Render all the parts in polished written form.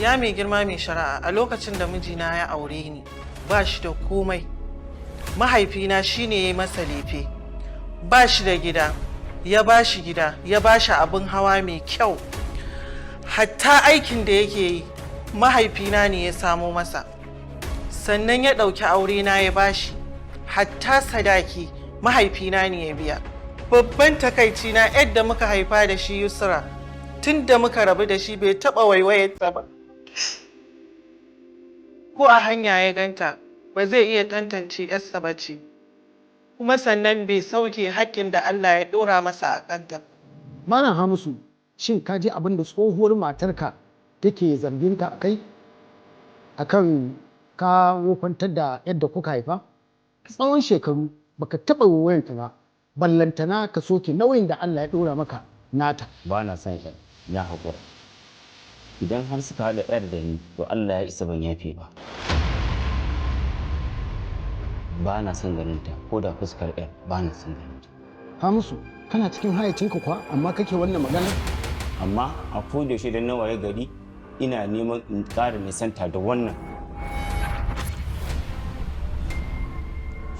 Ya mai girma mai shari'a, a lokacin da mijina ya aure ni ba shi da komai. Mahaifina shine ya yi masa lefe. Ba shi da gida, ya ba shi gida, ya ba shi abin hawa mai kyau. Hatta aikin da yake yi, mahaifina ne ya samo masa. Sannan ya ɗauki aurena ya ba shi. Hatta sadaki, mahaifina ne ya biya. Babban takaici na yadda muka haifa da shi Yusra, tun da muka rabu da shi bai taɓa waiwayarta ba. Ko a hanya ya ganta, ba zai iya tantance yarsa ba ce. Kuma sannan bai sauke haƙƙin da Allah ya ɗora masa a kanta. Malam Hamisu, shin ka ji abin da tsohuwar matarka take zargin ka kai akan ka wofantar da yadda kuka haifa? Tsawon shekaru baka taɓa wayanta ba, ballantana ka soke nauyin da Allah ya ɗora maka nata. Ba na son ya haƙura. Idan har suka haɗa ɗayar da ni, to Allah ya isa ban yafe ba. Ba na son ganinta, ko da fuskar ɗayar ba na son ganinta. Hamisu, kana cikin hayacinka kuwa amma kake wannan magana? Amma a kodayaushe idan na waye gari, ina neman in ƙara nisanta da wannan.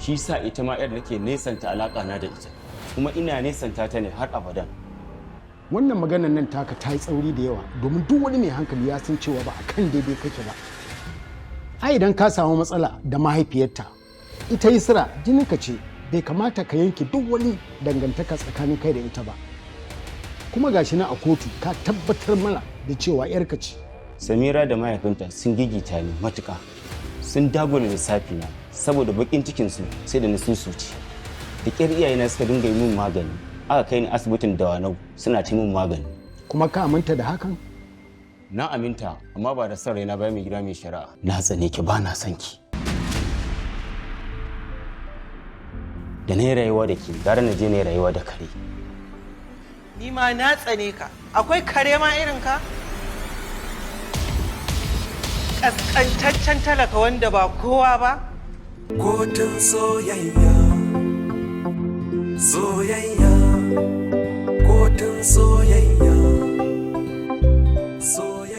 Shi sa ita ma yar nake nesanta alaƙa na da ita, kuma ina nesanta ta ne har abadan. Wannan maganar nan taka ta yi tsauri da yawa, domin duk wani mai hankali ya san cewa ba a kan daidai kake ba. Ai idan ka samu matsala da mahaifiyarta, ita Yusra jininka ce, bai kamata ka yanke duk wani dangantaka tsakanin kai da ita ba. Kuma gashi na a kotu ka tabbatar mana da cewa yarka ce. Samira da mahaifinta sun gigita ni matuƙa, sun dagula lissafi na saboda bakin cikinsu sai da na susuci. Da ƙyar iyayena suka dinga yi min magani, aka kai ni asibitin Dawanau suna ci min magani. Kuma ka aminta da hakan? Na aminta, amma ba da son raina ba mai gida mai shari'a. Na tsane ki, ba na son ki. Da na yi rayuwa da ke, gara na je na yi rayuwa da kare. Ni ma na tsane ka. Akwai kare ma irin ka? Ƙasƙantaccen talaka wanda ba kowa ba? Kotun soyayya, soyayya, kotun soyayya.